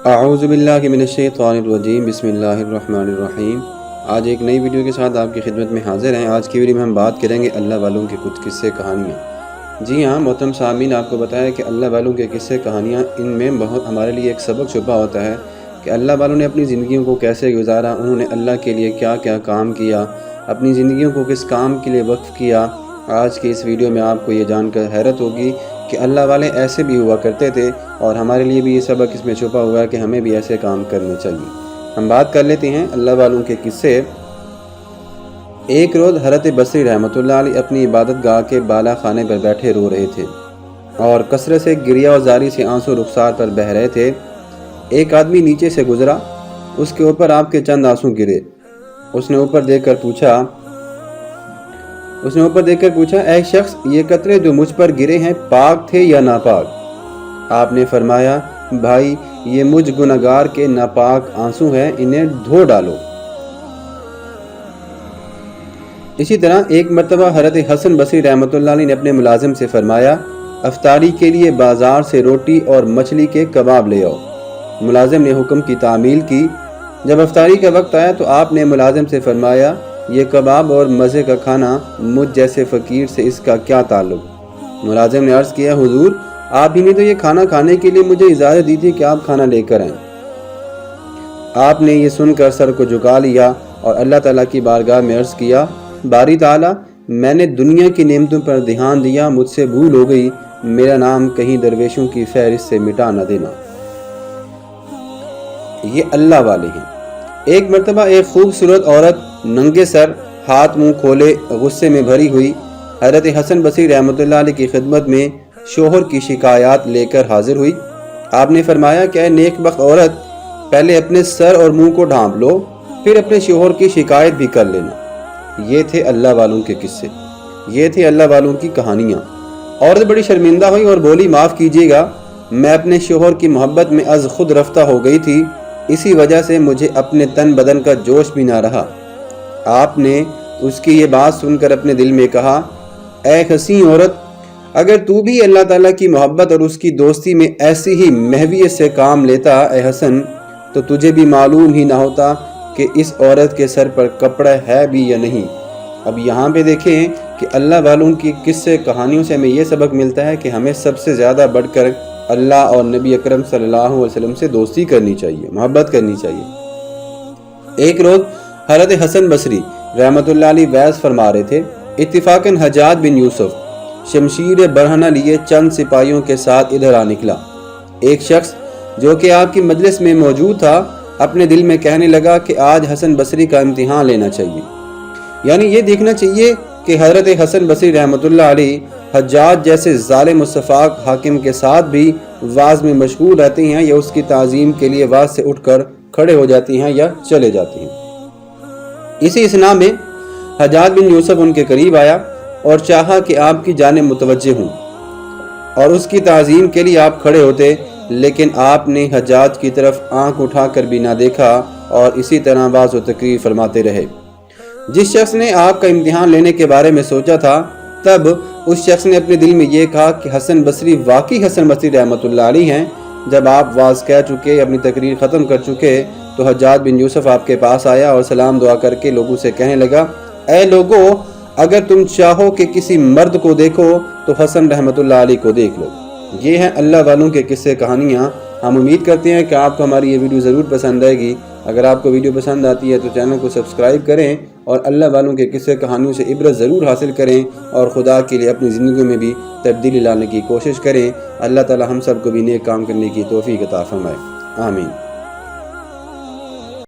اعوذ باللہ من الشیطان الرجیم بسم اللہ الرحمن الرحیم۔ آج ایک نئی ویڈیو کے ساتھ آپ کی خدمت میں حاضر ہیں۔ آج کی ویڈیو میں ہم بات کریں گے اللہ والوں کے کچھ قصے کہانیاں۔ جی ہاں محترم سامعین، آپ کو بتایا کہ اللہ والوں کے قصے کہانیاں، ان میں بہت ہمارے لیے ایک سبق چھپا ہوتا ہے کہ اللہ والوں نے اپنی زندگیوں کو کیسے گزارا، انہوں نے اللہ کے لیے کیا کیا کام کیا، اپنی زندگیوں کو کس کام کے لیے وقف کیا۔ آج کی اس ویڈیو میں آپ کو یہ جان کر حیرت ہوگی کہ اللہ والے ایسے بھی ہوا کرتے تھے، اور ہمارے لیے بھی یہ سبق اس میں چھپا ہوا ہے کہ ہمیں بھی ایسے کام کرنے چاہیے۔ ہم بات کر لیتے ہیں اللہ والوں کے قصے۔ ایک روز حضرت بصری رحمۃ اللہ علیہ اپنی عبادت گاہ کے بالا خانے پر بیٹھے رو رہے تھے اور کثرت سے گریہ و زاری سے آنسو رخسار پر بہہ رہے تھے۔ ایک آدمی نیچے سے گزرا، اس کے اوپر آپ کے چند آنسو گرے۔ اس نے اوپر دیکھ کر پوچھا اے شخص، یہ قطرے جو مجھ پر گرے ہیں پاک تھے یا ناپاک؟ آپ نے فرمایا بھائی، یہ مجھ گنہگار کے ناپاک آنسو ہیں، انہیں دھو ڈالو۔ اسی طرح ایک مرتبہ حضرت حسن بصری رحمۃ اللہ علیہ نے اپنے ملازم سے فرمایا افطاری کے لیے بازار سے روٹی اور مچھلی کے کباب لے آؤ۔ ملازم نے حکم کی تعمیل کی۔ جب افطاری کا وقت آیا تو آپ نے ملازم سے فرمایا یہ کباب اور مزے کا کھانا، مجھ جیسے فقیر سے اس کا کیا تعلق؟ ملازم نے عرض کیا حضور، آپ ہی نے تو یہ کھانا کھانے کے لیے مجھے اجازت دی تھی کہ آپ کھانا لے کر آئیں۔ آپ نے یہ سن کر سر کو جھکا لیا اور اللہ تعالیٰ کی بارگاہ میں عرض کیا باری تعالیٰ، میں نے دنیا کی نعمتوں پر دھیان دیا، مجھ سے بھول ہو گئی، میرا نام کہیں درویشوں کی فہرست سے مٹا نہ دینا۔ یہ اللہ والے ہیں۔ ایک مرتبہ ایک خوبصورت عورت ننگے سر، ہاتھ منہ کھولے، غصے میں بھری ہوئی حضرت حسن بصری رحمۃ اللہ علیہ کی خدمت میں شوہر کی شکایات لے کر حاضر ہوئی۔ آپ نے فرمایا کہ اے نیک بخت عورت، پہلے اپنے سر اور منہ کو ڈھانپ لو، پھر اپنے شوہر کی شکایت بھی کر لینا۔ یہ تھے اللہ والوں کے قصے، یہ تھے اللہ والوں کی کہانیاں۔ عورت بڑی شرمندہ ہوئی اور بولی معاف کیجیے گا، میں اپنے شوہر کی محبت میں از خود رفتہ ہو گئی تھی، اسی وجہ سے مجھے اپنے تن بدن کا جوش بھی نہ رہا۔ آپ نے اس کی یہ بات سن کر اپنے دل میں کہا اے حسین عورت، اگر تو بھی اللہ تعالیٰ کی محبت اور اس کی دوستی میں ایسی ہی محویت سے کام لیتا اے حسن، تو تجھے بھی معلوم ہی نہ ہوتا کہ اس عورت کے سر پر کپڑا ہے بھی یا نہیں۔ اب یہاں پہ دیکھیں کہ اللہ والوں کی قصے کہانیوں سے ہمیں یہ سبق ملتا ہے کہ ہمیں سب سے زیادہ بڑھ کر اللہ اور نبی اکرم صلی اللہ علیہ وسلم سے دوستی کرنی چاہیے، محبت کرنی چاہیے۔ ایک روز حضرت حسن بصری رحمۃ اللہ علیہ وعظ فرما رہے تھے۔ اتفاقاً حجاج بن یوسف شمشیر برہنہ لیے چند سپاہیوں کے ساتھ ادھر آ نکلا۔ ایک شخص جو کہ آپ کی مجلس میں موجود تھا اپنے دل میں کہنے لگا کہ آج حسن بصری کا امتحان لینا چاہیے، یعنی یہ دیکھنا چاہیے کہ حضرت حسن بصری رحمۃ اللہ علیہ حجاج جیسے ظالم و سفاک حاکم کے ساتھ بھی وعظ میں مشغول رہتے ہیں، یا اس کی تعظیم کے لیے وعظ سے اٹھ کر کھڑے ہو جاتی ہیں یا چلے جاتی ہیں۔ اسی اسنا میں حجاج بن یوسف ان کے قریب آیا اور چاہا کہ آپ کی جانب متوجہ ہوں اور اس کی تعظیم کے لیے آپ کھڑے ہوتے، لیکن آپ نے حجاج کی طرف آنکھ اٹھا کر بھی نہ دیکھا اور اسی طرح وعظ و تقریر فرماتے رہے۔ جس شخص نے آپ کا امتحان لینے کے بارے میں سوچا تھا، تب اس شخص نے اپنے دل میں یہ کہا کہ حسن بصری واقعی حسن بصری رحمۃ اللہ علیہ ہیں۔ جب آپ واعظ کہہ چکے، اپنی تقریر ختم کر چکے، تو حجاج بن یوسف آپ کے پاس آیا اور سلام دعا کر کے لوگوں سے کہنے لگا اے لوگو، اگر تم چاہو کہ کسی مرد کو دیکھو تو حسن رحمۃ اللہ علیہ کو دیکھ لو۔ یہ ہیں اللہ والوں کے قصے کہانیاں۔ ہم امید کرتے ہیں کہ آپ کو ہماری یہ ویڈیو ضرور پسند آئے گی۔ اگر آپ کو ویڈیو پسند آتی ہے تو چینل کو سبسکرائب کریں اور اللہ والوں کے قصے کہانیوں سے عبرت ضرور حاصل کریں، اور خدا کے لیے اپنی زندگی میں بھی تبدیلی لانے کی کوشش کریں۔ اللہ تعالی ہم سب کو بھی نیک کام کرنے کی توفیق عطا فرمائے، آمین۔